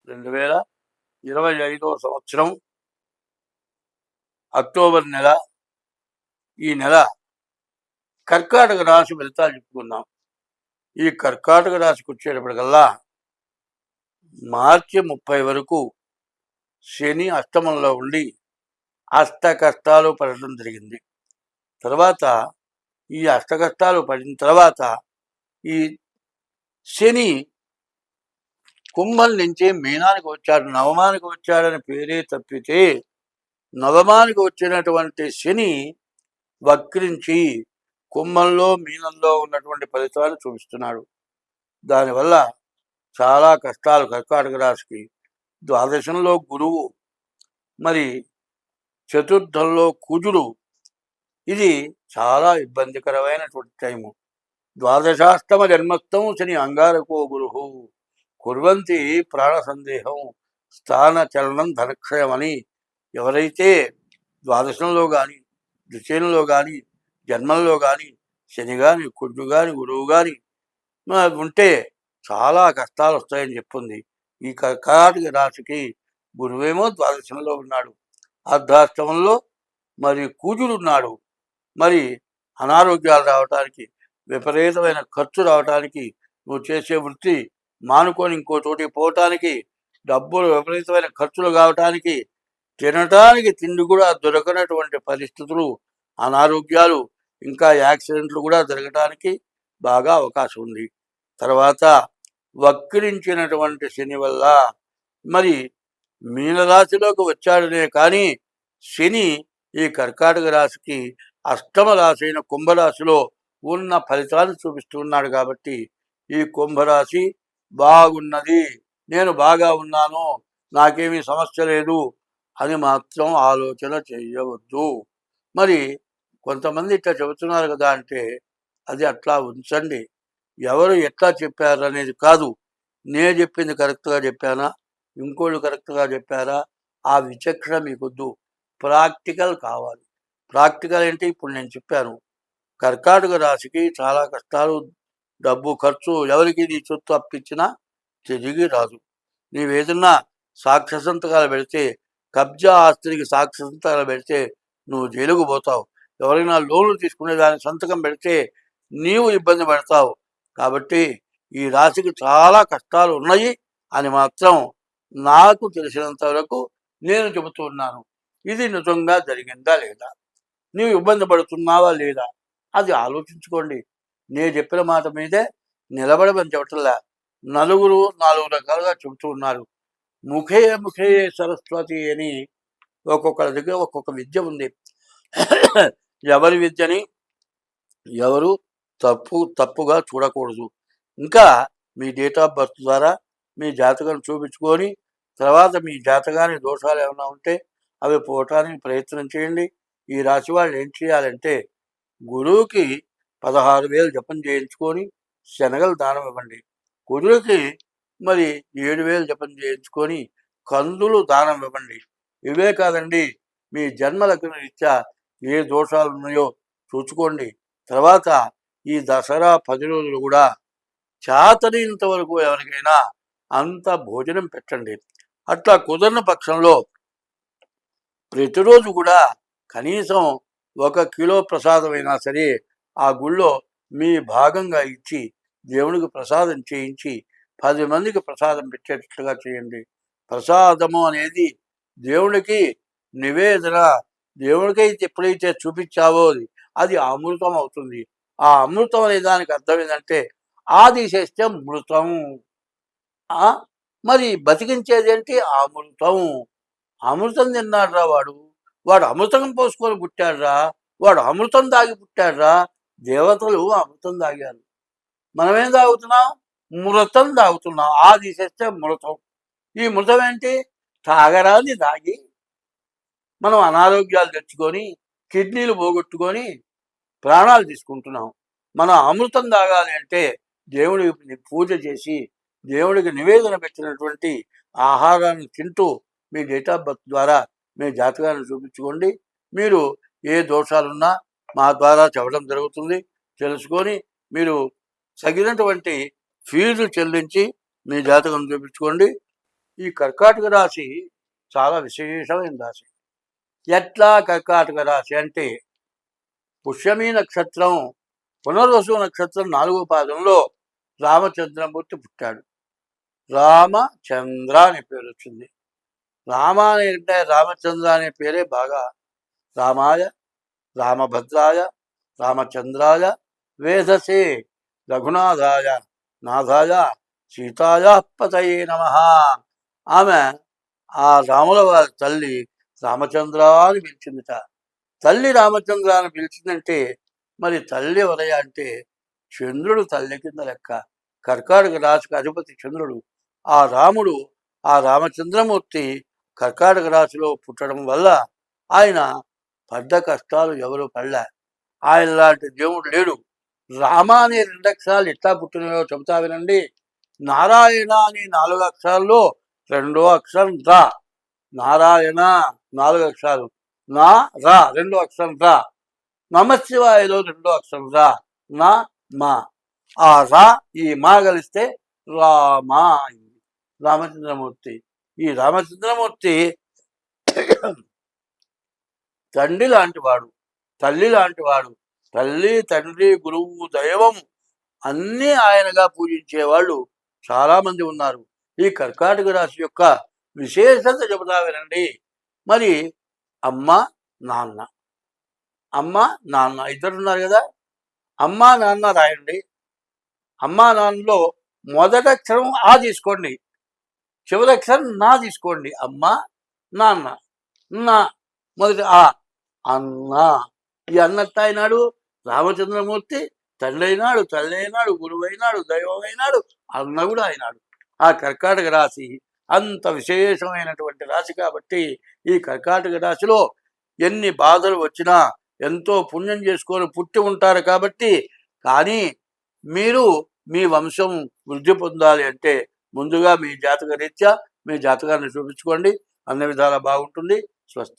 2025 సంవత్సరం అక్టోబర్ నెల. ఈ నెల కర్కాటక రాశి ఫలితాలు చెప్పుకుందాం. ఈ కర్కాటక రాశికి వచ్చేటప్పటికల్లా మార్చి 30 వరకు శని అష్టమంలో ఉండి అష్ట కష్టాలు పడటం జరిగింది. తర్వాత ఈ అష్ట కష్టాలు పడిన తర్వాత ఈ శని కుంభం నుంచి మీనానికి వచ్చాడు. నవమానికి వచ్చాడని పేరే తప్పితే నవమానికి వచ్చినటువంటి శని వక్రించి కుంభంలో మీనంలో ఉన్నటువంటి ఫలితాలు చూపిస్తున్నాడు. దానివల్ల చాలా కష్టాలు కర్కాటక రాశికి. ద్వాదశంలో గురువు, మరి చతుర్థంలో కుజుడు. ఇది చాలా ఇబ్బందికరమైనటువంటి టైము. ద్వాదశాష్టమ జన్మస్థం శని అంగారకో గురు కుర్వంతి ప్రాణ సందేహం స్థాన చలనం ధనక్షయం అని ఎవరైతే ద్వాదశంలో కానీ ద్వితీయంలో కానీ జన్మంలో కానీ శని కానీ కుజుడు కానీ గురువు కానీ ఉంటే చాలా కష్టాలు వస్తాయని చెప్పింది. ఈ కర్కాటక రాశికి గురువేమో ద్వాదశంలో ఉన్నాడు, అర్ధాష్టమంలో మరి కుజుడు ఉన్నాడు. మరి అనారోగ్యాలు రావటానికి, విపరీతమైన ఖర్చు రావటానికి, నువ్వు చేసే వృత్తి మానుకొని ఇంకో చోటికి పోవటానికి, డబ్బులు విపరీతమైన ఖర్చులు కావటానికి, తినటానికి తిండి కూడా దొరకనటువంటి పరిస్థితులు, అనారోగ్యాలు, ఇంకా యాక్సిడెంట్లు కూడా జరగటానికి బాగా అవకాశం ఉంది. తర్వాత వక్రించినటువంటి శని వల్ల మరి మీనరాశిలోకి వచ్చాడనే కానీ శని ఈ కర్కాటక రాశికి అష్టమ రాశి అయిన కుంభరాశిలో ఉన్న ఫలితాన్ని చూపిస్తున్నాడు. కాబట్టి ఈ కుంభరాశి బాగున్నది, నేను బాగా ఉన్నాను, నాకేమీ సమస్య లేదు అని మాత్రం ఆలోచన చేయవద్దు. మరి కొంతమంది ఇట్లా చెబుతున్నారు కదా అంటే అది అట్లా ఉంచండి. ఎవరు ఎట్లా చెప్పారు అనేది కాదు. నేను చెప్పింది కరెక్ట్గా చెప్పానా, ఇంకోళ్ళు కరెక్ట్గా చెప్పారా, ఆ విచక్షణ మీకొద్దు. ప్రాక్టికల్ కావాలి. ప్రాక్టికల్ అంటే ఇప్పుడు నేను చెప్పాను, కర్కాటక రాశికి చాలా కష్టాలు, డబ్బు ఖర్చు, ఎవరికి నీ చొత్తు అప్పించినా తిరిగి రాదు. నీవేదన్నా సాక్ష్య సంతకాలు పెడితే, కబ్జా ఆస్తికి సాక్ష్య సంతకాలు పెడితే నువ్వు జైలుకు పోతావు. ఎవరైనా లోన్లు తీసుకునే దానికి సంతకం పెడితే నీవు ఇబ్బంది పడతావు. కాబట్టి ఈ రాశికి చాలా కష్టాలు ఉన్నాయి అని మాత్రం నాకు తెలిసినంత వరకు నేను చెబుతున్నాను. ఇది నిజంగా జరిగిందా లేదా, నీవు ఇబ్బంది పడుతున్నావా లేదా, అది ఆలోచించుకోండి. నేను చెప్పిన మాట మీదే నిలబడమని చెప్పట్లా. నలుగురు 4 రకాలుగా చెబుతూ ఉన్నారు. ముఖే ముఖే సరస్వతి అని ఒక్కొక్కరి దగ్గర ఒక్కొక్క విద్య ఉంది. ఎవరి విద్యని ఎవరు తప్పుగా చూడకూడదు. ఇంకా మీ డేట్ ఆఫ్ బర్త్ ద్వారా మీ జాతకాన్ని చూపించుకొని తర్వాత మీ జాతకాన్ని దోషాలు ఏమైనా ఉంటే అవి పోవటానికి ప్రయత్నం చేయండి. ఈ రాశి వాళ్ళు ఏం చేయాలంటే గురువుకి 16,000 జపం చేయించుకొని శనగలు దానం ఇవ్వండి. కుజుడికి మరి 7,000 జపం చేయించుకొని కందులు దానం ఇవ్వండి. ఇవే కాదండి, మీ జన్మ లగ్న రీత్యా ఏ దోషాలు ఉన్నాయో చూసుకోండి. తర్వాత ఈ దసరా 10 రోజులు కూడా చాతనీంత వరకు ఎవరికైనా అంత భోజనం పెట్టండి. అట్లా కుదరని పక్షంలో ప్రతిరోజు కూడా కనీసం 1 కిలో ప్రసాదం అయినా సరే ఆ గుళ్ళో మీ భాగంగా ఇచ్చి దేవునికి ప్రసాదం చేయించి 10 మందికి ప్రసాదం పెట్టేటట్లుగా చేయండి. ప్రసాదము అనేది దేవునికి నివేదన. దేవునికైతే ఎప్పుడైతే చూపించావో అది అమృతం అవుతుంది. ఆ అమృతం అనే దానికి అర్థం ఏంటంటే ఆదిశేస్తే మృతం. మరి బతికించేది ఏంటి? అమృతం. అమృతం తిన్నాడ్రా వాడు అమృతం పోసుకొని పుట్టాడ్రా, వాడు అమృతం దాగి పుట్టాడ్రా. దేవతలు అమృతం తాగారు, మనమేం తాగుతున్నాం? మృతం తాగుతున్నాం. ఆదిశేస్తే మృతం. ఈ మృతం ఏంటి? తాగరాని తాగి మనం అనారోగ్యాలు తెచ్చుకొని కిడ్నీలు పోగొట్టుకొని ప్రాణాలు తీసుకుంటున్నాం. మనం అమృతం తాగాలి అంటే దేవుడికి పూజ చేసి దేవుడికి నివేదన పెట్టినటువంటి ఆహారాన్ని తింటూ మీ డేట్ ఆఫ్ బర్త్ ద్వారా మీ జాతకాన్ని చూపించుకోండి. మీరు ఏ దోషాలున్నా మా ద్వారా చెప్పడం జరుగుతుంది. తెలుసుకొని మీరు తగినటువంటి ఫీజు చెల్లించి మీ జాతకం చూపించుకోండి. ఈ కర్కాటక రాశి చాలా విశేషమైన రాశి. ఎట్లా కర్కాటక రాశి అంటే పుష్యమి నక్షత్రం, పునర్వసు నక్షత్రం 4వ పాదంలో రామచంద్రమూర్తి పుట్టాడు. రామచంద్ర అనే పేరు వచ్చింది. రామ అంటే రామచంద్ర అనే పేరే బాగా రామాయ, రామభద్రాయ, రామచంద్రాయ వేదసే రఘునాథాయ నాథాయ సీతాయ పతయే నమః. ఆమె ఆ రాముల వారి తల్లి రామచంద్ర అని పిలిచిందిట. తల్లి రామచంద్ర అని పిలిచిందంటే మరి తల్లి ఎవరయ్య అంటే చంద్రుడు తల్లి కింద లెక్క. కర్కాటక రాశికి అధిపతి చంద్రుడు. ఆ రాముడు, ఆ రామచంద్రమూర్తి కర్కాటక రాశిలో పుట్టడం వల్ల ఆయన పడ్డ కష్టాలు ఎవరు పడలే. ఆయన లాంటి దేవుడు లేడు. రామ అనే 2 అక్షరాలు ఎట్లా పుట్టినాయో చెబుతా వినండి. నారాయణ అనే 4 అక్షరాల్లో 2వ అక్షరం రా. నారాయణ 4 అక్షరాలు, నా రా 2వ అక్షరం రా. నమశివాయలో 2వ అక్షరం రా, నా మా. ఆ రా ఈ మా కలిస్తే రామా అయింది రామచంద్రమూర్తి. ఈ రామచంద్రమూర్తి తండ్రి లాంటివాడు, తల్లి లాంటివాడు. తల్లి, తండ్రి, గురువు, దైవం అన్నీ ఆయనగా పూజించేవాళ్ళు చాలామంది ఉన్నారు. ఈ కర్కాటక రాశి యొక్క విశేషత చెబుతా వినండి. మరి అమ్మ నాన్న, అమ్మ నాన్న ఇద్దరున్నారు కదా. అమ్మ నాన్న రాయండి. అమ్మ నాన్నలో మొదటి అక్షరం ఆ తీసుకోండి, చివరి అక్షరం నా తీసుకోండి. అమ్మ నాన్న, నా మొదటి ఆ అన్న. ఈ అన్నట్టు అయినాడు రామచంద్రమూర్తి. తండ్రి అయినాడు, తల్లి అయినాడు, గురువు అయినాడు, దైవం అయినాడు, అన్న కూడా అయినాడు. ఆ కర్కాటక రాశి అంత విశేషమైనటువంటి రాశి కాబట్టి ఈ కర్కాటక రాశిలో ఎన్ని బాధలు వచ్చినా ఎంతో పుణ్యం చేసుకొని పుట్టి ఉంటారు కాబట్టి. కానీ మీరు మీ వంశం వృద్ధి పొందాలి అంటే ముందుగా మీ జాతక రీత్యా మీ జాతకాన్ని చూపించుకోండి. అన్ని విధాలా బాగుంటుంది. స్వస్తి.